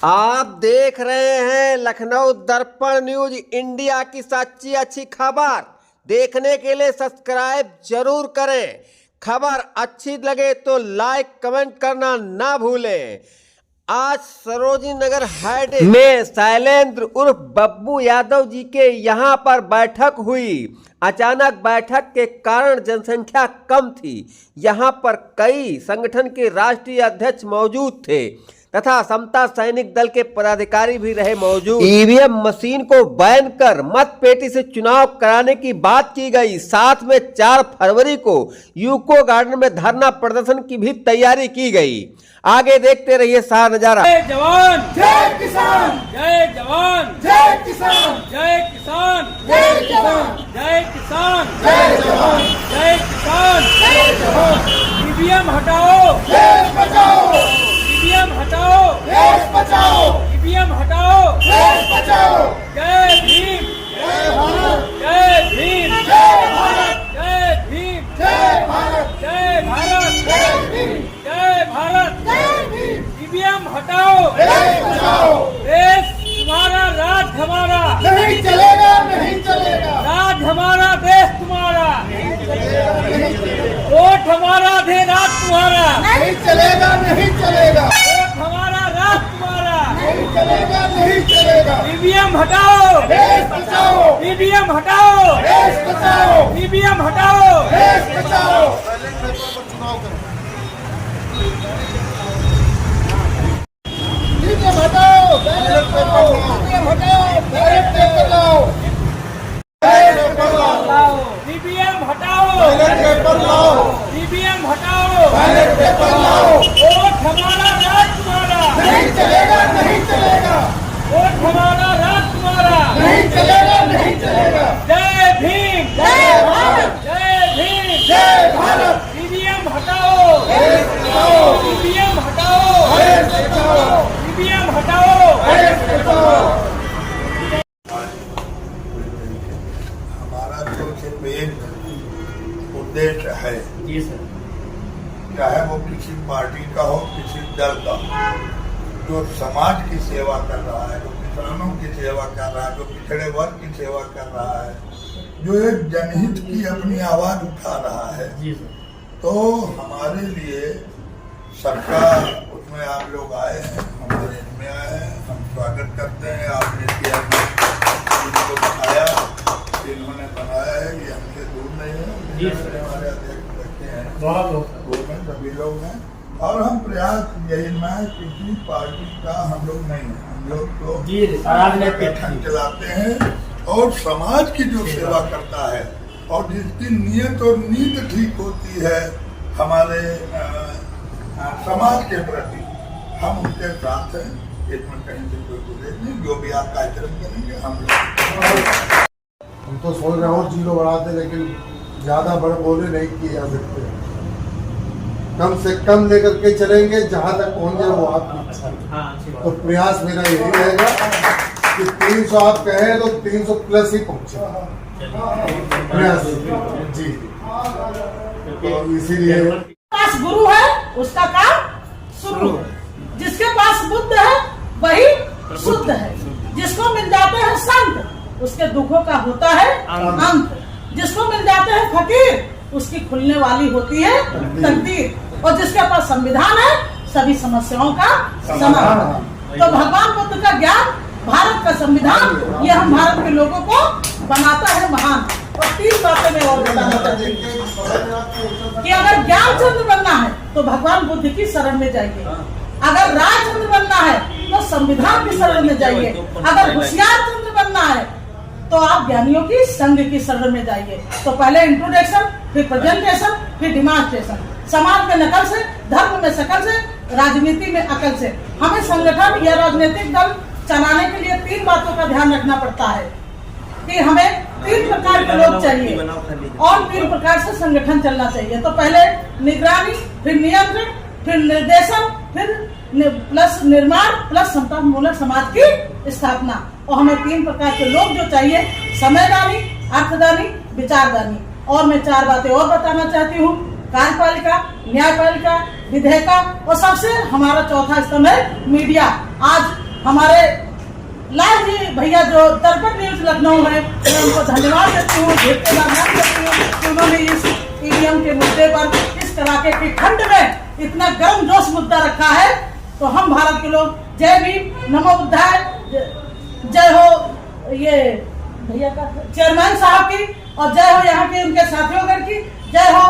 आप देख रहे हैं लखनऊ दर्पण न्यूज इंडिया की सच्ची अच्छी खबर। देखने के लिए सब्सक्राइब जरूर करें। खबर अच्छी लगे तो लाइक कमेंट करना ना भूलें। आज सरोजिनी नगर हाईवे में शैलेंद्र उर्फ बब्बू यादव जी के यहाँ पर बैठक हुई। अचानक बैठक के कारण जनसंख्या कम थी। यहाँ पर कई संगठन के राष्ट्रीय अध्यक्ष मौजूद थे तथा समता सैनिक दल के पदाधिकारी भी रहे मौजूद। ईवीएम मशीन को बैन कर मत पेटी से चुनाव कराने की बात की गई। साथ में 4 फरवरी को यूको गार्डन में धरना प्रदर्शन की भी तैयारी की गई। आगे देखते रहिए सारा नजारा। जय जवान जय किसान, जय जवान जय किसान, जय किसान जय जवान, जय किसान जय जवान, जय किसान जय जवान। ईवीएम हटाओ देश बचाओ, ईवीएम हटाओ देश बचाओ, ईवीएम हटाओ देश बचाओ। जय भीम जय भारत, जय भीम जय भारत, जय भीम जय भारत, जय भारत जय भीम जय भारत जय भीम। ईवीएम हटाओ देश बचाओ, देश तुम्हारा राज हमारा नहीं चलेगा, नहीं चलेगा। राज हमारा देश तुम्हारा नहीं चलेगा, नहीं चलेगा। वोट हमारा दे राज तुम्हारा नहीं चलेगा, नहीं चलेगा। वोट हमारा राज तुम्हारा नहीं चलेगा, नहीं चलेगा। ईवीएम हटाओ देश बचाओ, ईवीएम हटाओ देश बचाओ, ईवीएम हटाओ देश बचाओ। ईवीएम हटाओ बैलेट पेपर लाओ, ईवीएम हटाओ बैलेट पेपर लाओ, बैलेट पेपर लाओ, ईवीएम हटाओ बैलेट पेपर लाओ, ईवीएम हटाओ बैलेट पेपर लाओ। वोट हमारा राज तुम्हारा नहीं चलेगा, नहीं चलेगा। वोट हमारा राज तुम्हारा नहीं चलेगा, नहीं चलेगा। जय भीम जय भारत, जय भीम जय भारत। ईवीएम हटाओ देश बचाओ, ईवीएम हटाओ देश बचाओ, ईवीएम हटाओ देश बचाओ। हमारा तो सिर्फ एक उद्देश्य है जी सर, चाहे वो किसी पार्टी का हो, किसी दल का, जो समाज की सेवा कर रहा है, जो किसानों की सेवा कर रहा है, जो पिछड़े वर्ग की सेवा कर रहा है, जो एक जनहित की अपनी आवाज उठा रहा है, जी सर। तो हमारे लिए सरकार उसमें आप लोग आए हैं, हमारे इसमें आए हैं, हम स्वागत करते हैं। आपने किया इनको बताया, इन्होंने बनाया है, ये हमसे दूर नहीं है। हमारे अध्यक्ष रखे हैं, वो में सभी लोग हैं और हम प्रयास यही में किसी पार्टी का हम लोग नहीं है। हम लोग तो संगठन चलाते हैं और समाज की जो सेवा करता है और जिसकी नियत और नीत ठीक होती है हमारे समाज के प्रति, हम उनके साथ हैं। इसमें कहीं से कोई गुरेज नहीं। जो भी आप कार्यक्रम करेंगे हम तो सोच रहे और जीरो बढ़ाते, लेकिन ज्यादा बड़ बोले नहीं किए जा सकते। कम से कम लेकर के चलेंगे, जहां तक पहुंच जाए वो आप। तो प्रयास मेरा यही रहेगा कि 300 आप कहें तो 300 प्लस ही पहुंचे प्रयास जी। तो इसीलिए पास गुरु है उसका काम शुरू, जिसके पास बुद्ध है वही शुद्ध है। जिसको मिल जाते हैं संत उसके दुखों का होता है अंत। जिसको मिल जाते हैं फकीर उसकी खुलने वाली होती है तकदीर। और जिसके पास संविधान है सभी समस्याओं का समाधान। तो भगवान बुद्ध का ज्ञान, भारत का संविधान, ये हम भारत के लोगों को बनाता है महान। और 3 बातें मैं और बताना चाहती हूँ कि अगर ज्ञान चंद्र बनना है तो भगवान बुद्ध की शरण में जाइए। अगर राजचंद्र बनना है तो संविधान की शरण में जाइए। अगर होशियार चंद्र बनना है तो आप ज्ञानियों की संघ की शरण में जाइए। तो पहले इंट्रोडक्शन, फिर प्रेजेंटेशन, फिर डिमांस्ट्रेशन। समाज में नकल से, धर्म में शकल से, राजनीति में अकल से। हमें संगठन या राजनीतिक दल चलाने के लिए 3 बातों का ध्यान रखना पड़ता है कि हमें 3 प्रकार के लोग चाहिए और 3 प्रकार से संगठन चलना चाहिए। तो पहले निगरानी, फिर नियंत्रण, फिर निर्देशन, फिर प्लस निर्माण, प्लस समतामूलक समाज की स्थापना। और हमें 3 प्रकार के लोग जो चाहिए, समयदानी, अर्थदानी, विचारदानी। और मैं 4 बातें और बताना चाहती हूँ। कार्यपालिका, न्यायपालिका, विधेयिका और सबसे हमारा चौथा स्तंभ है मीडिया। आज हमारे लाल जी भैया जो दर्पण न्यूज लखनऊ है, मैं उनको धन्यवाद देती हूँ, धन्यवाद देती हूँ कि उन्होंने इस ईवीएम के मुद्दे पर इस तरह के खंड में इतना गर्म जोश मुद्दा रखा है। तो हम भारत के लोग जय भीम, नमो बुद्धाय, जय हो ये भैया का चेयरमैन साहब की, और जय हो यहाँ के उनके साथियों की, जय हो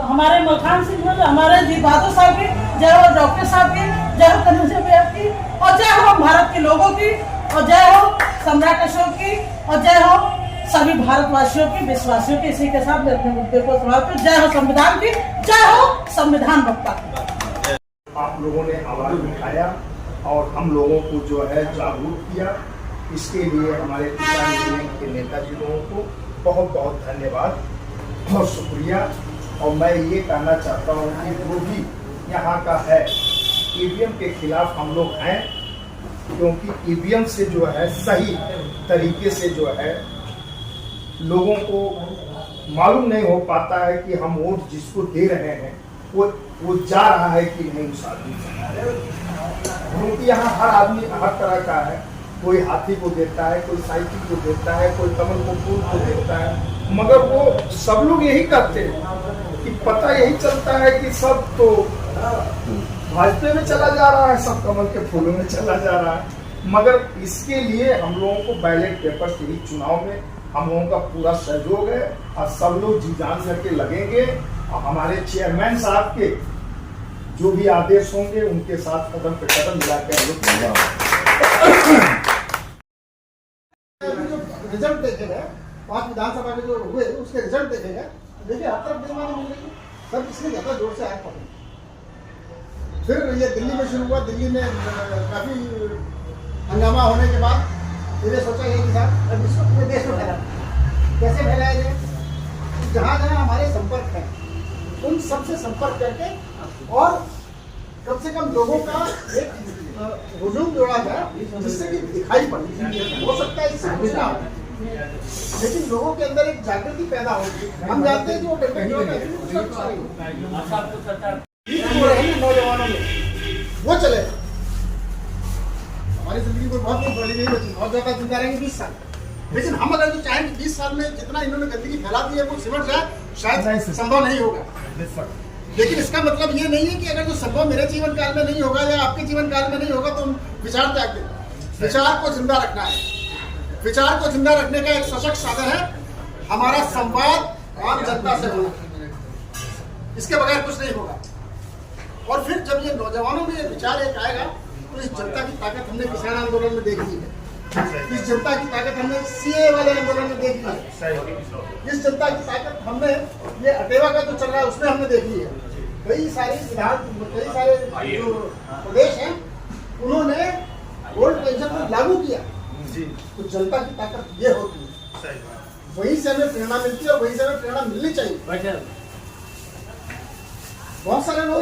हमारे मलखान सिंह, हमारे जी बहादुर साहब की, जय हो डॉक्टर साहब की, जय हो कन्हैया भैया की, और जय हो भारत के लोगों की, और जय हो सम्राट अशोक की, और जय हो सभी भारतवासियों की, विश्वासियों की। इसी के साथ मैं अपने मुद्दे को समाप्त। जय हो संविधान की, जय हो संविधान बप्पा की। आप लोगों ने आवाज उठाया और हम लोगों को जो है जागरूक किया, इसके लिए हमारे किसान यूनियन के नेताजी लोगों को बहुत बहुत धन्यवाद और शुक्रिया। और मैं ये कहना चाहता हूँ कि जो भी यहाँ का है, ईवीएम के खिलाफ हम लोग हैं, क्योंकि ईवीएम से जो है सही तरीके से जो है लोगों को मालूम नहीं हो पाता है कि हम वोट जिसको दे रहे हैं वो जा रहा है कि नहीं उस आदमी से। क्योंकि यहाँ हर आदमी हर तरह का है, कोई हाथी को देता है, कोई साइकिल को देता है, कोई कमल को फूल को देता है, मगर वो सब लोग यही करते हैं कि पता यही चलता है कि सब तो भाजपा में चला जा रहा है, सब कमल के फूलों में चला जा रहा है। मगर इसके लिए हम लोगों को बैलेट पेपर से ही चुनाव में हम लोगों का पूरा सहयोग है और सब लोग जी जान करके लगेंगे और हमारे चेयरमैन साहब के जो भी आदेश होंगे उनके साथ कदम पे कदम मिला के रिजल्ट देखेंगे, 5 विधानसभा के जो हुए उसके रिजल्ट देखेंगे, देखिए हर तरफ बेईमानी मिल रही है, सब इसलिए ज्यादा जोर से आए पकड़े। फिर ये दिल्ली में शुरू हुआ, दिल्ली में काफी हंगामा होने के बाद फिर सोचा ये कि साहब अब इसको पूरे देश में फैलाना, कैसे फैलाया जाए, जहाँ जहाँ हमारे संपर्क है उन सबसे संपर्क करके और कम से कम लोगों का एक हुजूम जोड़ा जाए जिससे कि दिखाई पड़े। हो सकता है इससे कुछ ना हो, लेकिन लोगों के अंदर एक जागृति पैदा होगी। हम जानते हैं कि वो नौजवानों में वो चले, हमारी जिंदगी में बहुत बड़ी नहीं बची, बहुत ज्यादा जिंदा रहेंगे 20 साल, लेकिन हम अगर जो चाहेंगे 20 साल में जितना इन्होंने गंदगी फैला दी है वो सिमट जाए, शायद संभव नहीं होगा। लेकिन इसका मतलब ये नहीं है कि अगर जो संभव मेरे जीवन काल में नहीं होगा या आपके जीवन काल में नहीं होगा तो हम विचार त्याग दें। विचार को जिंदा रखना है। विचार को जिंदा रखने का एक सशक्त साधन है हमारा संवाद आम जनता से होना, इसके बगैर कुछ नहीं होगा। और फिर जब ये नौजवानों में ये विचार एक आएगा तो इस जनता की ताकत हमने किसान आंदोलन में देखी है, इस जनता की ताकत हमने सीए वाले आंदोलन में देखी है, इस जनता की ताकत हमने ये अटेवा का जो चल रहा है उसमें हमने देखी है। कई सारे जो प्रदेश हैं उन्होंने ओल्ड पेंशन को लागू किया, तो जनता की ताकत ये होती है, वहीं से हमें प्रेरणा मिलती है और वहीं से हमें प्रेरणा मिलनी चाहिए। बहुत सारे लोग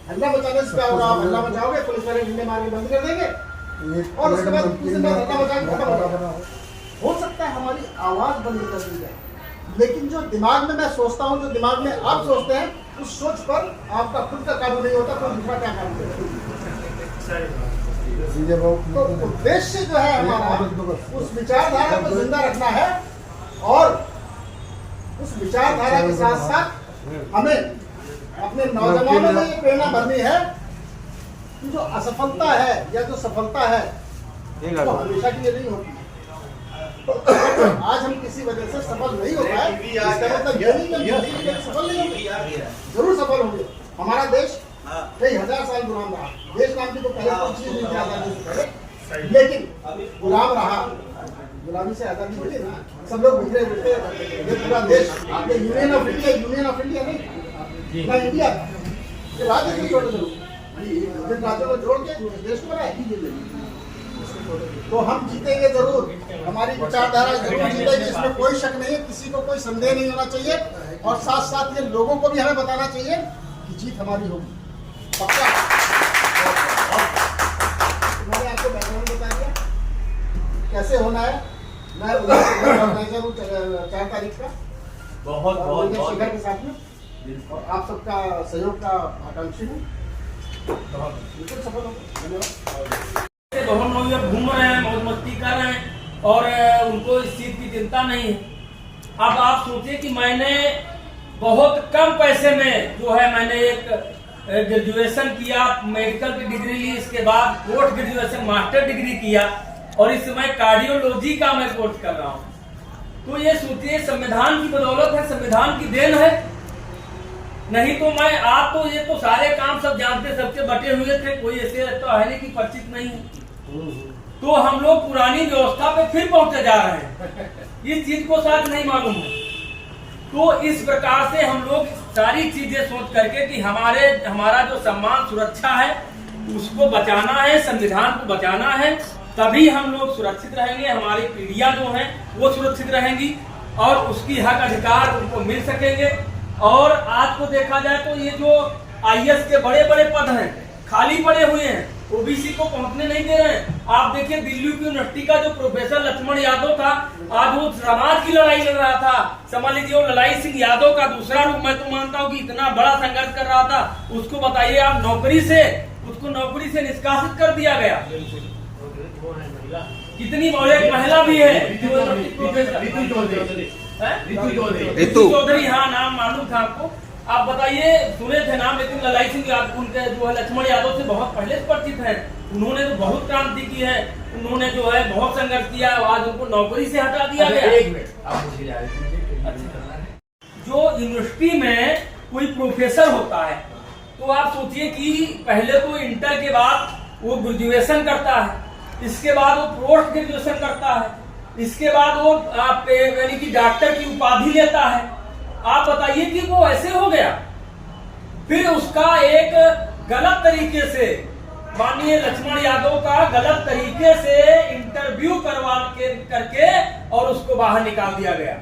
हल्ला बचाने से क्या होगा, आप हल्ला बचाओगे पुलिस वाले डंडे मार के बंद कर देंगे और उसके बाद हल्ला बचा के खत्म हो जाएगा। हो सकता है हमारी आवाज बंद कर दी जाए, लेकिन जो दिमाग में मैं सोचता हूँ, जो दिमाग में आप सोचते हैं, उस सोच पर आपका खुद का काबू नहीं होता, तो दूसरा क्या काबू करेगा। तो उद्देश्य जो है हमारा उस विचारधारा को जिंदा रखना है और उस विचारधारा के साथ साथ हमें अपने नौजवानों में ये प्रेरणा भरनी है कि जो असफलता है या जो सफलता है वो हमेशा के लिए नहीं होती। तो आज हम किसी वजह से सफल नहीं हो पाए, इसका मतलब ये नहीं कि सफल नहीं होंगे, जरूर सफल होंगे। हमारा देश कई हजार साल गुलाम रहा, देश नाम की तो पहले कोई चीज नहीं थी आजादी से पहले, लेकिन गुलाम रहा, गुलामी से आजादी मिली ना, सब लोग बिखरे बिखरे, ये पूरा देश आपके यूनियन ऑफ इंडिया नहीं ना, इंडिया ये राज्य को छोड़ दो, जिन राज्यों को जोड़ के देश को बनाए, तो हम जीतेंगे जरूर, हमारी विचारधारा जरूर जीतेगी, इसमें कोई शक नहीं है, किसी को कोई संदेह नहीं होना चाहिए। और साथ साथ ये लोगों को भी हमें बताना चाहिए कि जीत हमारी होगी, पक्का। मैंने आपको बैकग्राउंड बता दिया कैसे होना है, मैं ऑर्गेनाइजर हूँ 4 तारीख का बहुत शिखर के साथ में, और आप सबका सहयोग का आकांक्षी हूँ, बिल्कुल सफल होगा। धन्यवाद। पे घूम रहे हैं, मौज मस्ती कर रहे हैं और उनको इस चीज की चिंता नहीं है। अब आप सोचिए कि मैंने बहुत कम पैसे में जो है मैंने एक ग्रेजुएशन किया, मेडिकल की डिग्री ली, इसके बाद पोस्ट ग्रेजुएशन मास्टर डिग्री किया और इस समय कार्डियोलॉजी का मैं कोर्स कर रहा हूँ। तो ये सोचिए संविधान की बदौलत है, संविधान की देन है। नहीं तो मैं आप तो ये तो सारे काम सब जानते, सबसे बटे हुए थे, कोई ऐसे तो है नहीं कि परिचित नहीं है। तो हम लोग पुरानी व्यवस्था पे फिर पहुंचे जा रहे हैं, इस चीज को शायद नहीं मालूम है। तो इस प्रकार से हम लोग सारी चीजें सोच करके कि हमारा जो सम्मान सुरक्षा है उसको बचाना है, संविधान को बचाना है, तभी हम लोग सुरक्षित रहेंगे, हमारी पीढ़ियां जो हैं वो सुरक्षित रहेंगी और उसकी हक अधिकार उनको मिल सकेंगे। और आज को देखा जाए तो ये जो IAS के बड़े बड़े पद हैं खाली पड़े हुए हैं, OBC को पहुंचने नहीं दे रहे हैं। आप देखिए दिल्ली की यूनिवर्सिटी का जो प्रोफेसर लक्ष्मण यादव था, आज वो समाज की लड़ाई लड़ रहा था। समझ लीजिए वो ललाई सिंह यादव का दूसरा रूप। मैं तो मानता हूँ कि इतना बड़ा संघर्ष कर रहा था, उसको बताइए आप उसको नौकरी से निष्कासित कर दिया गया। कितनी बड़ी महिला भी है, रितु चौधरी, हाँ नाम मालूम था आपको। आप बताइए, सुने थे नाम, लेकिन ललाई सिंह यादव उनके जो है लक्ष्मण यादव से बहुत पहले से परिचित है। उन्होंने तो बहुत क्रांति की है, उन्होंने जो है बहुत संघर्ष किया, आज उनको नौकरी से हटा दिया गया। जो यूनिवर्सिटी में कोई प्रोफेसर होता है तो आप सोचिए कि पहले तो इंटर के बाद वो ग्रेजुएशन करता है, इसके बाद वो पोस्ट ग्रेजुएशन करता है, इसके बाद वो यानी कि डॉक्टर की उपाधि लेता है। आप बताइए कि वो ऐसे हो गया। फिर उसका एक गलत तरीके से, माननीय लक्ष्मण यादव का गलत तरीके से इंटरव्यू करके और उसको बाहर निकाल दिया गया।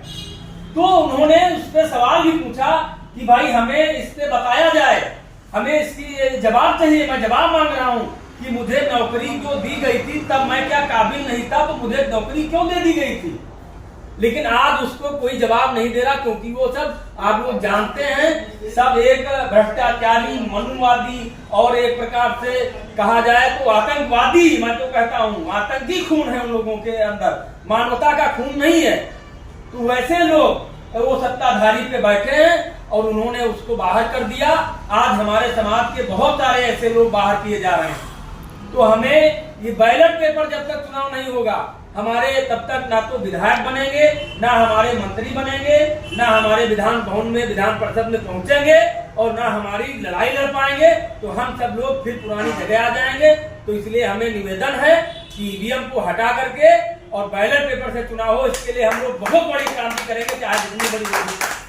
तो उन्होंने उस पर सवाल भी पूछा कि भाई हमें इस पे बताया जाए, हमें इसकी जवाब चाहिए। मैं जवाब मांग रहा हूँ कि मुझे नौकरी जो दी गई थी तब मैं क्या काबिल नहीं था, तो मुझे नौकरी क्यों दे दी गई थी। लेकिन आज उसको कोई जवाब नहीं दे रहा, क्योंकि वो सब आप लोग जानते हैं, सब एक भ्रष्टाचारी, मनुवादी और एक प्रकार से कहा जाए तो आतंकवादी, मैं तो कहता हूँ आतंकी खून है उन लोगों के अंदर, मानवता का खून नहीं है। तो वैसे लोग वो सत्ताधारी पे बैठे हैं और उन्होंने उसको बाहर कर दिया। आज हमारे समाज के बहुत सारे ऐसे लोग बाहर किए जा रहे हैं। तो हमें ये बैलेट पेपर जब तक चुनाव नहीं होगा, हमारे तब तक ना तो विधायक बनेंगे, ना हमारे मंत्री बनेंगे, ना हमारे विधान भवन में विधान परिषद में पहुंचेंगे और ना हमारी लड़ाई लड़ पाएंगे। तो हम सब लोग फिर पुरानी जगह आ जाएंगे। तो इसलिए हमें निवेदन है कि EVM को हटा करके और बैलेट पेपर से चुनाव हो। इसके लिए हम लोग बहुत बड़ी क्रांति करेंगे, चाहे जितनी बड़ी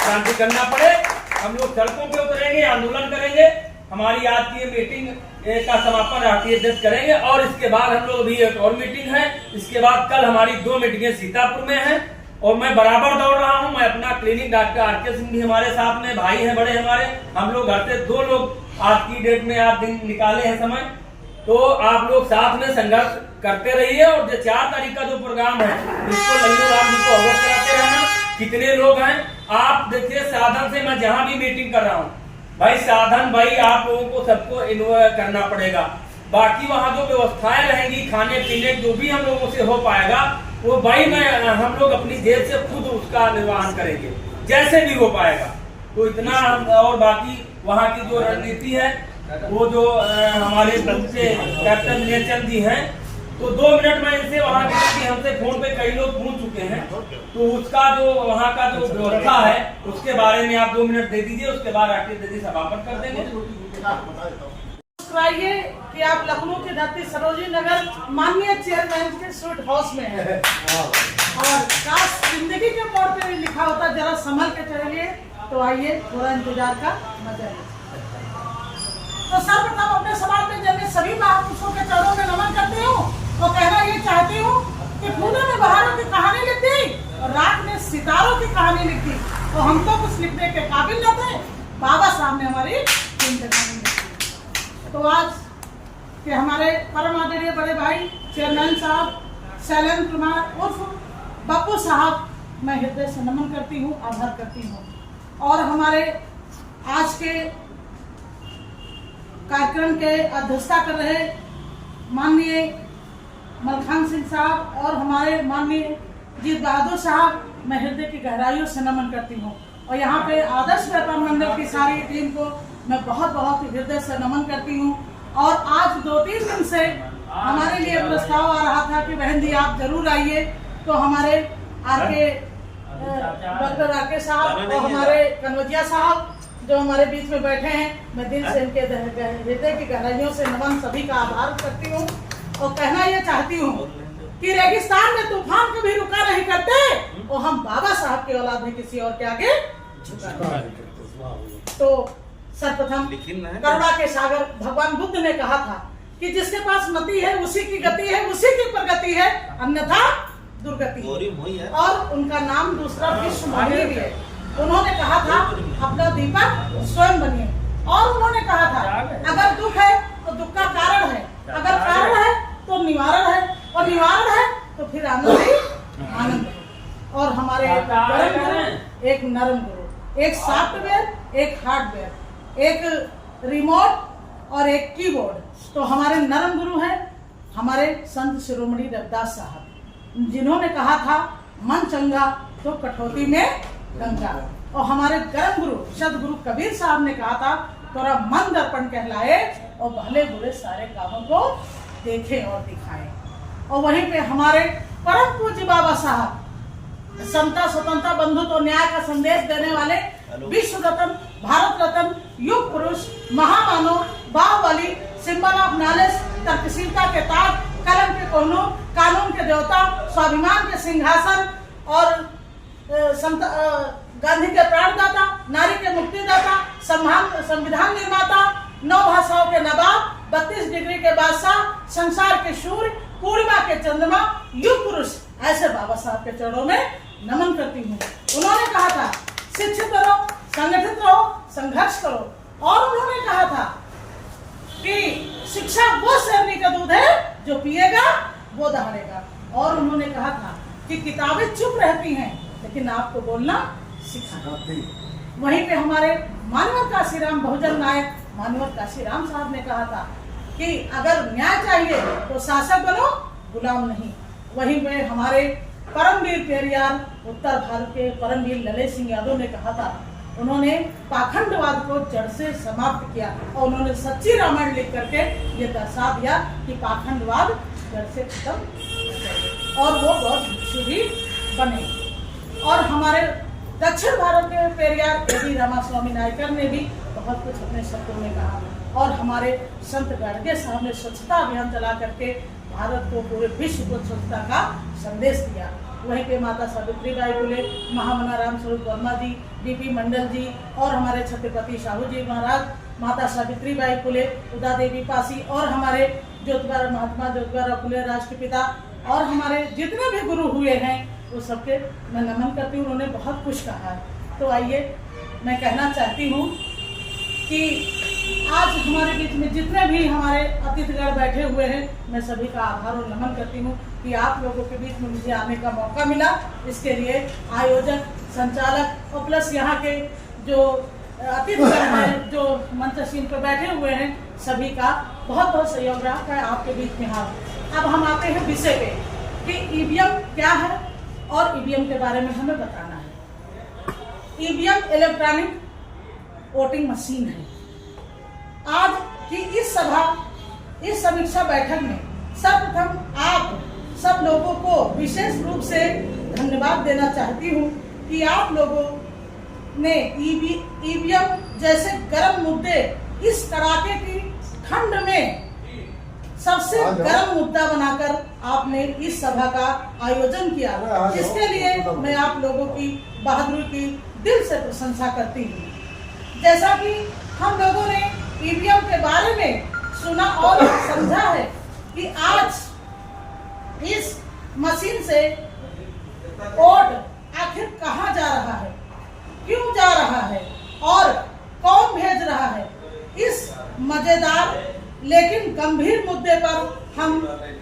क्रांति करना पड़े। हम लोग सड़कों पे उतरेंगे, आंदोलन करेंगे। हमारी आज की मीटिंग का समापन राष्ट्रीय अध्यक्ष करेंगे और इसके बाद हम लोग भी एक और मीटिंग है। इसके बाद कल हमारी 2 मीटिंगें सीतापुर में हैं और मैं बराबर दौड़ रहा हूं। मैं अपना क्लिनिक डॉक्टर RK सिंह भी हमारे साथ में, भाई हैं बड़े हमारे। हम लोग घर से 2 लोग आज की डेट में आज दिन निकाले हैं समय। तो आप लोग साथ में संघर्ष करते रहिए और जो 4 तारीख का जो प्रोग्राम है इसको लल्लू राम जी को अवगत कराते रहना। कितने लोग हैं आप देखिए, साधन से मैं जहां भी मीटिंग कर रहा हूँ भाई, साधन भाई आप लोगों को सबको इन्वॉल्व करना पड़ेगा। बाकी वहाँ जो व्यवस्थाएं रहेंगी, खाने पीने जो भी हम लोगों से हो पाएगा वो भाई हम लोग अपनी जेब से खुद उसका निर्वहन करेंगे, जैसे भी हो पाएगा। तो इतना। और बाकी वहाँ की जो रणनीति है वो जो हमारे कैप्टन विजयचंद जी हैं, तो 2 मिनट में इनसे वहाँ की, हमसे फोन पे कई लोग पूछ चुके हैं, तो उसका जो वहाँ का जो व्यवस्था है उसके बारे में आप 2 मिनट दे दीजिए, उसके बाद राष्ट्रीय अध्यक्ष समापन कर देंगे। कराइए कि आप लखनऊ की धरती सरोजिनी नगर माननीय चेयरमैन के स्वीट हाउस में है और काश जिंदगी के मोड़ पे भी लिखा होता, जरा संभल के चलिए। तो आइए, थोड़ा इंतजार का मजा लीजिए। तो सर्वप्रथम अपने समाज में जन्मे सभी महापुरुषों के चरणों में नमन करती हूँ और कहना ये चाहती हूँ कि फूलों ने बहारों की कहानी लिख दी और रात ने सितारों की कहानी लिख दी, तो हम तो कुछ लिखने के काबिल न थे, बाबा साहब ने हमारी जिंदगानी लिखी। तो आज के हमारे परम आदरणीय बड़े भाई चेयरमैन साहब शैलेंद्र कुमार उर्फ बप्पू साहब, मैं हृदय से नमन करती हूँ, आभार करती हूँ। और हमारे आज के कार्यक्रम के अध्यक्षता कर रहे माननीय मलखान सिंह साहब और हमारे माननीय जीत बहादुर साहब, मैं हृदय की गहराइयों से नमन करती हूँ। और यहाँ पे आदर्श व्यापार मंडल की सारी टीम को मैं बहुत बहुत हृदय से नमन करती हूँ। और आज 2-3 दिन से हमारे लिए प्रस्ताव आ रहा था कि बहन जी आप जरूर आइए, तो हमारे डॉक्टर आके साहब और हमारे कन्वजिया साहब जो हमारे बीच में बैठे हैं, मैं दिल से इनके हृदय की गहराइयों से नमन सभी का आभार करती हूँ। और कहना ये चाहती हूँ कि रेगिस्तान में तूफान कभी रुका नहीं करते, और हम बाबा साहब के औलाद हैं, किसी और के आगे झुका नहीं। तो सर्वप्रथम करुणा के सागर भगवान बुद्ध ने कहा था कि जिसके पास मति है उसी की गति है, उसी की प्रगति है, अन्यथा दुर्गति। और उनका नाम दूसरा विश्व मोहिनी भी है। उन्होंने कहा था अपना दीपक स्वयं बनिए। और उन्होंने कहा था अगर दुख है तो दुख का कारण है, अगर कारण है तो निवारण है, और निवारण है तो फिर आनंद ही आनंद है। और हमारे परम गुरु एक नरम गुरु, एक सॉफ्टवेयर, एक हार्डवेयर, एक रिमोट और एक कीबोर्ड। तो हमारे नरम गुरु हैं हमारे संत शिरोमणि रविदास साहब, जिन्होंने कहा था मन चंगा तो कठौती में गंगा। और हमारे गर्म गुरु सदगुरु कबीर साहब ने कहा था तोरा मन दर्पण कहलाए, और भले बुरे सारे कामों को देखे और दिखाए। और वहीं पे हमारे परम पूज्य बाबा साहब समता स्वतंत्रता बंधुत्व और न्याय का संदेश देने वाले विश्व रत्न, भारत रत्न, युग पुरुष, महामानव, बाहुबली, सिंबल ऑफ नॉलेज, तर्कशीलता के ताज, कलम के कोहनूर, कानून के देवता, स्वाभिमान के सिंहासन और गांधी के प्राणदाता, नारी के मुक्तिदाता, संविधान निर्माता, 9 भाषाओं के नवाब, 32 डिग्री के बादशाह, संसार के सूर्य, पूर्णिमा के चंद्रमा, युग पुरुष, ऐसे बाबा साहब के चरणों में नमन करती हूँ। उन्होंने कहा था शिक्षित रहो, संगठित रहो, संघर्ष करो। और उन्होंने कहा था कि शिक्षा वो शेरनी का दूध है जो पिएगा वो दहाड़ेगा। और उन्होंने कहा था कि किताबें चुप रहती हैं लेकिन आपको बोलना सिखाती। वहीं पे हमारे मानवत काशीराम बहुजन नायक मानवत काशीराम साहब ने कहा था कि अगर न्याय चाहिए तो शासक बनो, गुलाम नहीं। वहीं पे हमारे परमवीर पेरियार, उत्तर भारत के परमवीर ललित सिंह यादव ने कहा था, उन्होंने पाखंडवाद को जड़ से समाप्त किया और उन्होंने सच्ची रामायण लिख करके ये दर्शा दिया कि पाखंडवाद जड़ से खत्म हो जाए और वो बहुत भिक्षु भी बने। और हमारे दक्षिण भारत के पेरियार ए.डी. रामास्वामी नायकर ने भी बहुत कुछ अपने शब्दों में कहा। और हमारे संत गाडगे साहब ने स्वच्छता अभियान चला करके भारत को, पूरे विश्व को स्वच्छता का संदेश दिया। वहीं पे माता सावित्रीबाई फुले, महामना राम स्वरूप वर्मा जी, डी.पी. मंडल जी और हमारे छत्रपति शाहू जी महाराज, माता सावित्रीबाई फुले, उदा देवी पासी और हमारे महात्मा ज्योतिबा फुले राष्ट्रपिता और हमारे जितने भी गुरु हुए हैं वो सबके मैं नमन करती हूँ। उन्होंने बहुत कुछ कहा है। तो आइए मैं कहना चाहती हूँ कि आज हमारे बीच में जितने भी हमारे अतिथिगण बैठे हुए हैं, मैं सभी का आभार और नमन करती हूँ कि आप लोगों के बीच में मुझे आने का मौका मिला। इसके लिए आयोजक, संचालक और प्लस यहाँ के जो अतिथिगण हैं जो मंचशीन पर बैठे हुए हैं, सभी का बहुत बहुत सहयोग रहा है आपके बीच में। हाँ, अब हम आते हैं विषय पे कि ईवीएम क्या है और ईवीएम के बारे में हमें बताना है। ईवीएम इलेक्ट्रॉनिक वोटिंग मशीन है। आज की इस समीक्षा बैठक में सर्वप्रथम आप सब लोगों को विशेष रूप से धन्यवाद देना चाहती हूँ कि आप लोगों ने ईवीएम जैसे गर्म मुद्दे इस कड़ाके की ठंड में सबसे गर्म मुद्दा बनाकर आपने इस सभा का आयोजन किया। इसके लिए मैं आप लोगों की बहादुरी की दिल से प्रशंसा करती हूँ। जैसा कि हम लोगों ने ईवीएम के बारे में सुना और समझा है कि आज इस मशीन से वोट आखिर कहाँ जा रहा है, क्यों जा रहा है और कौन भेज रहा है, इस मजेदार लेकिन गंभीर मुद्दे पर हम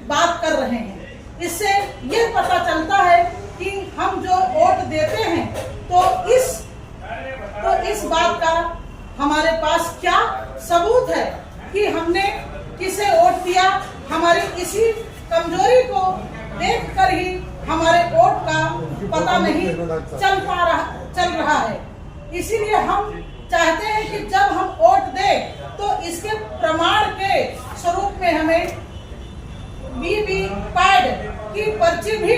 बात कर रहे हैं। इससे ये पता चलता है कि हम जो वोट देते हैं तो इस बात का हमारे पास क्या सबूत है कि हमने किसे वोट दिया। हमारी इसी कमजोरी को देखकर ही हमारे वोट का पता नहीं चल रहा है। इसीलिए हम चाहते हैं कि जब हम वोट दें तो इसके प्रमाण के स्वरूप में हमें वीवी पैड की पर्ची भी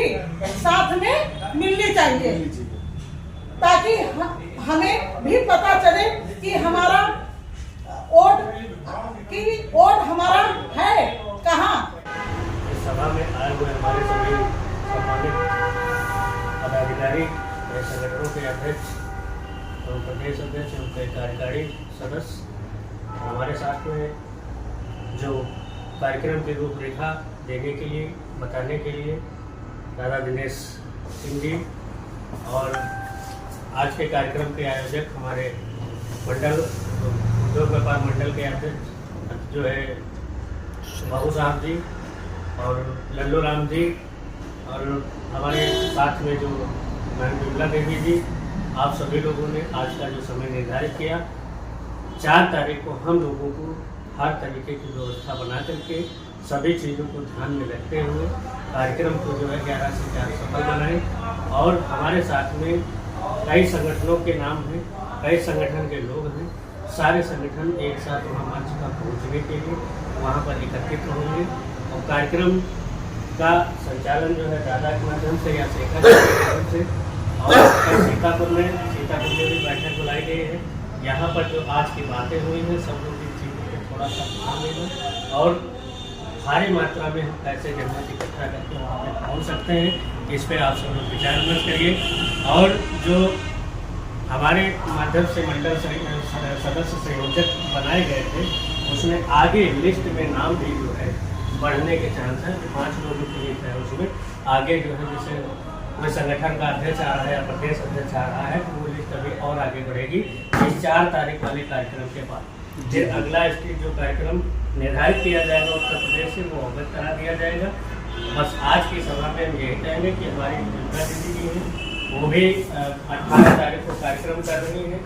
साथ में मिलनी चाहिए, ताकि हमें भी पता चले कि हमारा वोट हमारा है कहाँ। इस सभा में आए हुए हमारे सभी सम्मानित पदाधिकारी, संगठनों के अध्यक्ष एवं प्रदेश अध्यक्ष एवं कई कार्यकारी सदस्य, हमारे साथ में जो कार्यक्रम की रूपरेखा देने के लिए, बताने के लिए दादा दिनेश सिंह जी और आज के कार्यक्रम के आयोजक हमारे मंडल उद्योग व्यापार मंडल के अध्यक्ष जो है बाबू साहब जी और लल्लू राम जी और हमारे साथ में जो मैम विमला देवी जी, आप सभी लोगों ने आज का जो समय निर्धारित किया, 4 तारीख को हम लोगों को हर तरीके की व्यवस्था बना करके सभी चीज़ों को ध्यान में रखते हुए कार्यक्रम को जो है 11 से 4 सफल बनाएं। और हमारे साथ में कई संगठनों के नाम हैं, कई संगठन के लोग हैं, सारे संगठन एक साथ वहाँ मंच पर पहुँचने के लिए वहाँ पर एकत्रित होंगे और कार्यक्रम का संचालन जो है दादा के माध्यम से या शेखर के माध्यम से, और सीतापुर में भी बैठक बुलाई गई है। यहाँ पर जो आज की बातें हुई हैं सब लोग इन चीज़ों पर थोड़ा सा ध्यान देना और भारी मात्रा में हम कैसे जनमत इकट्ठा करके वहाँ पर पहुँच सकते हैं, इस पर आप सब लोग विचार विमर्श करिए। और जो हमारे माध्यम से मंडल सदस्य संयोजक बनाए गए थे उसमें आगे लिस्ट में नाम भी जो है बढ़ने के चांस है। 5 लोगों की लिस्ट है, उसमें आगे जो है जैसे कोई संगठन का अध्यक्ष आ रहा है या प्रदेश अध्यक्ष आ रहा है तो वो लिस्ट अभी और आगे बढ़ेगी इस 4 तारीख वाले कार्यक्रम के बाद। फिर अगला स्टेज जो कार्यक्रम निर्धारित किया जाएगा उत्तर प्रदेश से वो अवगत करा दिया जाएगा। बस आज की सभा में हम यही कहेंगे कि हमारी विमला दीदी जी हैं वो भी 18 तारीख को कार्यक्रम कर रही हैं।